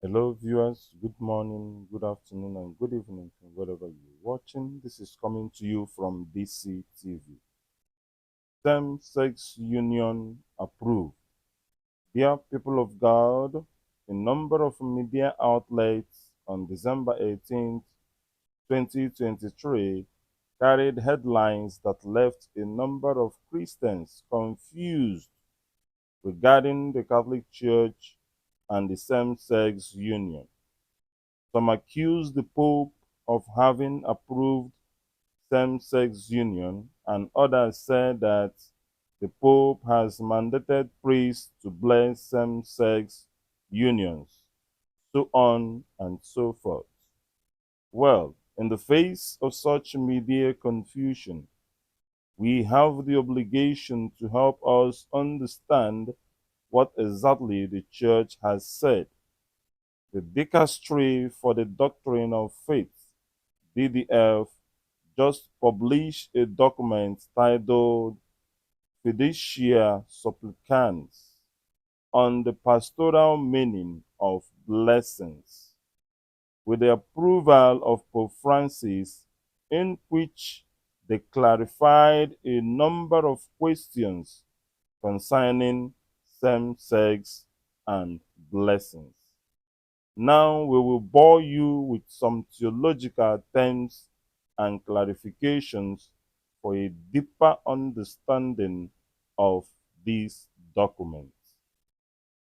Hello, viewers. Good morning, good afternoon, and good evening from wherever you're watching. This is coming to you from DCTV. Same-sex union approved. Dear people of God, a number of media outlets on December 18th, 2023, carried headlines that left a number of Christians confused regarding the Catholic Church and the same-sex union. Some accused the Pope of having approved same-sex union, and others said that the Pope has mandated priests to bless same-sex unions, so on and so forth. Well, in the face of such media confusion, we have the obligation to help us understand what exactly the Church has said. The Dicastery for the Doctrine of Faith, DDF, just published a document titled Fiducia Supplicans on the pastoral meaning of blessings, with the approval of Pope Francis, in which they clarified a number of questions concerning same-sex and blessings. Now we will bore you with some theological terms and clarifications for a deeper understanding of this document.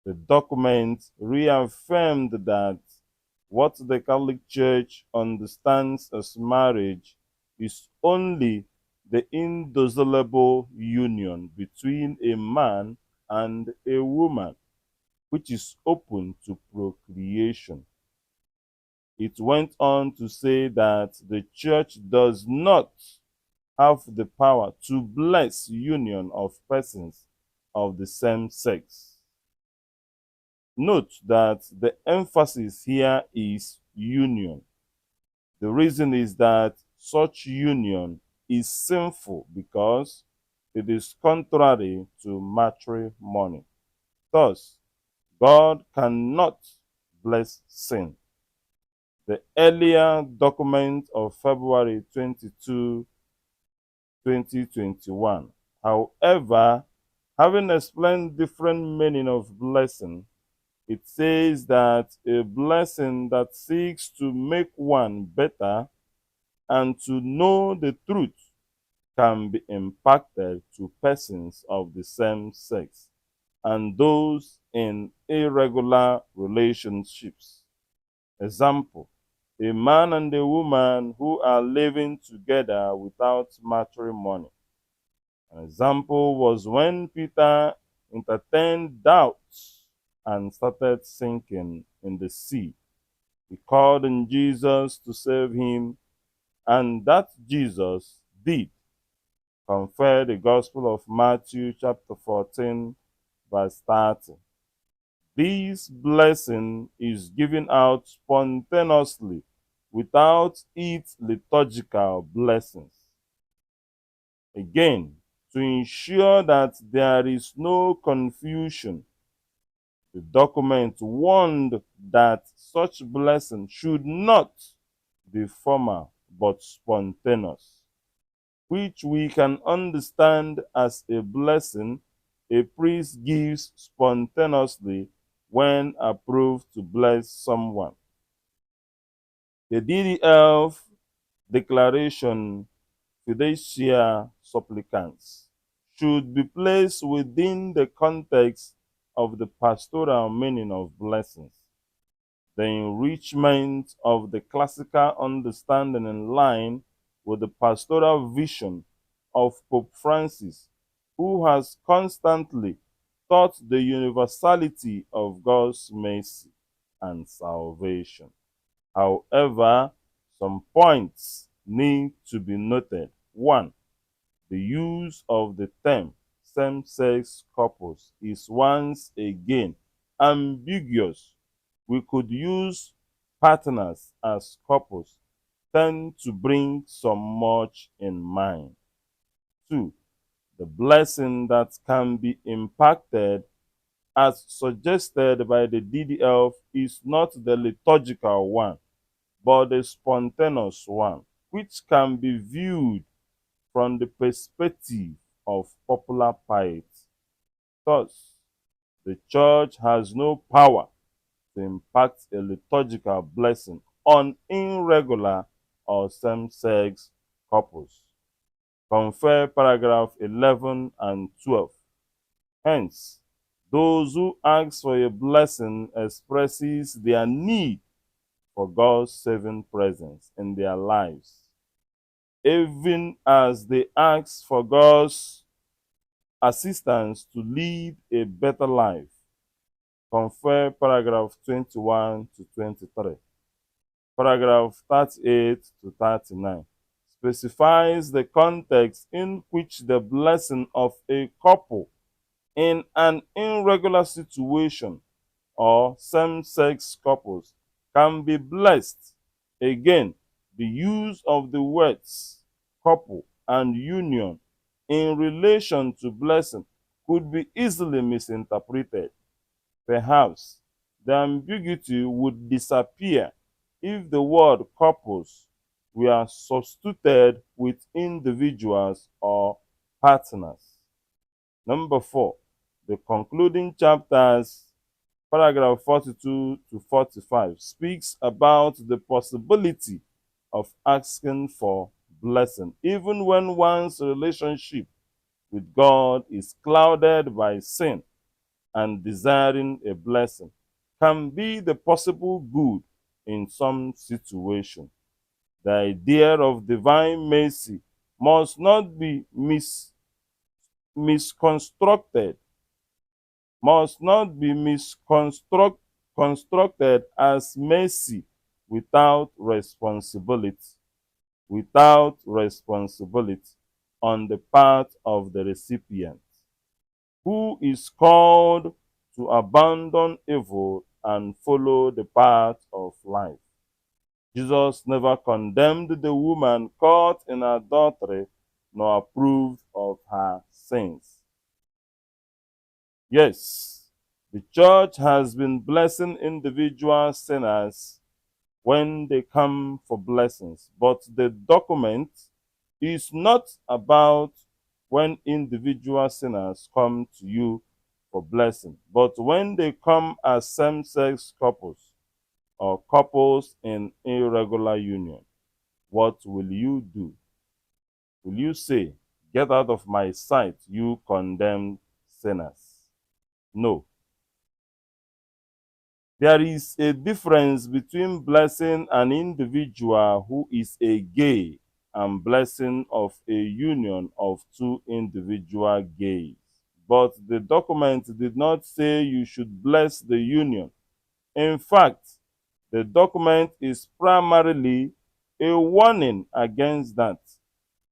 The document reaffirmed that what the Catholic Church understands as marriage is only the indissoluble union between a man and a woman, which is open to procreation. It went on to say that the Church does not have the power to bless union of persons of the same sex. Note that the emphasis here is union. The reason is that such union is sinful because it is contrary to matrimony. Thus, God cannot bless sin. The earlier document of February 22, 2021, however, having explained different meaning of blessing, it says that a blessing that seeks to make one better and to know the truth can be impacted to persons of the same sex and those in irregular relationships. Example, a man and a woman who are living together without matrimony. An example was when Peter entertained doubts and started sinking in the sea. He called on Jesus to save him, and that Jesus did. Compare the Gospel of Matthew chapter 14, verse 30. This blessing is given out spontaneously without its liturgical blessings. Again, to ensure that there is no confusion, the document warned that such blessing should not be formal but spontaneous, which we can understand as a blessing a priest gives spontaneously when approved to bless someone. The DDF declaration Fiducia Supplicans should be placed within the context of the pastoral meaning of blessings. The enrichment of the classical understanding in line with the pastoral vision of Pope Francis, who has constantly taught the universality of God's mercy and salvation. However, some points need to be noted. One, the use of the term same-sex couples is once again ambiguous. We could use partners as couples, tend to bring some much in mind. Two, the blessing that can be impacted as suggested by the DDF, is not the liturgical one, but the spontaneous one, which can be viewed from the perspective of popular piety. Thus, the Church has no power to impact a liturgical blessing on irregular or same-sex couples. Compare paragraph 11 and 12. Hence, those who ask for a blessing expresses their need for God's saving presence in their lives, even as they ask for God's assistance to lead a better life. Compare paragraph 21 to 23. Paragraph 38 to 39 specifies the context in which the blessing of a couple in an irregular situation or same-sex couples can be blessed. Again, the use of the words couple and union in relation to blessing could be easily misinterpreted. Perhaps the ambiguity would disappear if the word couples were substituted with individuals or partners. Number 4, the concluding chapters, paragraph 42 to 45, speaks about the possibility of asking for blessing, even when one's relationship with God is clouded by sin, and desiring a blessing can be the possible good in some situation. The idea of divine mercy must not be misconstructed as mercy without responsibility on the part of the recipient, who is called to abandon evil and follow the path of life. Jesus never condemned the woman caught in adultery, nor approved of her sins. Yes, the Church has been blessing individual sinners when they come for blessings, but the document is not about when individual sinners come to you for blessing, but when they come as same-sex couples or couples in irregular union. What will you do? Will you say, "Get out of my sight, you condemned sinners"? No. There is a difference between blessing an individual who is a gay and blessing of a union of two individual gays. But the document did not say you should bless the union. In fact, the document is primarily a warning against that,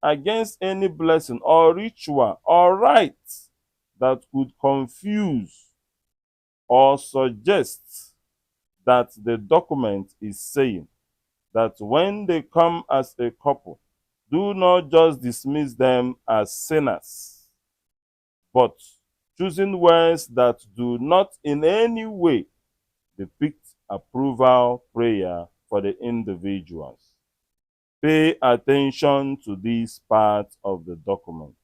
against any blessing or ritual or rite that could confuse or suggest that the document is saying that when they come as a couple, do not just dismiss them as sinners, but choosing words that do not in any way depict approval prayer for the individuals. Pay attention to this part of the document.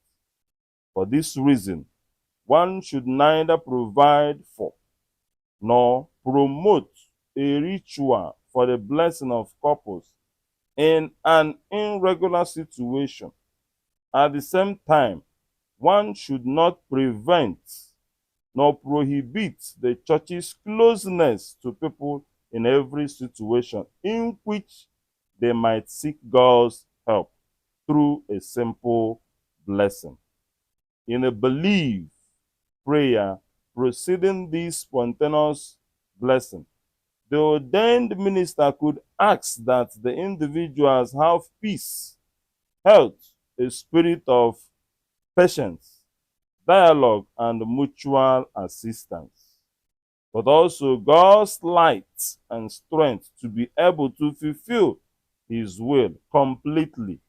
For this reason, one should neither provide for nor promote a ritual for the blessing of couples in an irregular situation. At the same time, one should not prevent nor prohibit the Church's closeness to people in every situation in which they might seek God's help through a simple blessing. In a belief prayer preceding this spontaneous blessing, the ordained minister could ask that the individuals have peace, health, a spirit of patience, dialogue, and mutual assistance, but also God's light and strength to be able to fulfill His will completely.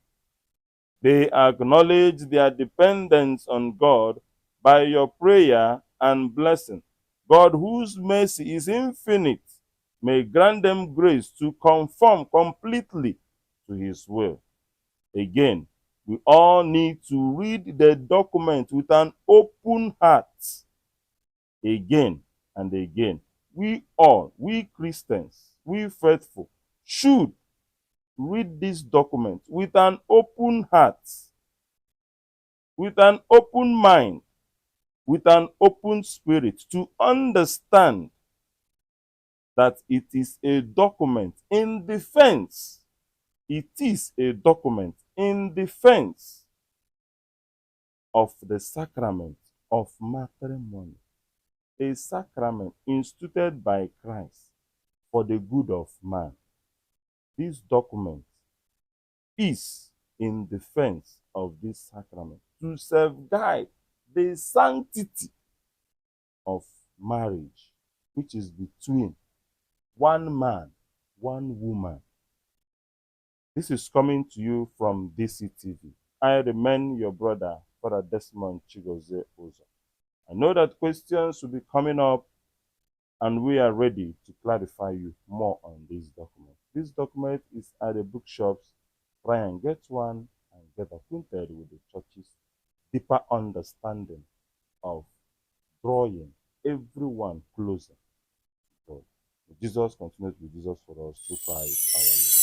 They acknowledge their dependence on God by your prayer and blessing. God, whose mercy is infinite, may grant them grace to conform completely to his will. Again, we all need to read the document with an open heart. Again and again, we Christians, we faithful, should read this document with an open heart, with an open mind, with an open spirit, to understand that it is a document in defense. It is a document in defense of the sacrament of matrimony, a sacrament instituted by Christ for the good of man. This document is in defense of this sacrament to safeguard the sanctity of marriage, which is between one man, one woman. This is coming to you from DCTV. I remain your brother, Father Desmond Chigozie Uzoh. I know that questions will be coming up, and we are ready to clarify you more on this document. This document is at the bookshops. Try and get one and get acquainted with the church's deeper understanding of drawing everyone closer to God. Jesus continues with Jesus for us through Christ our Lord.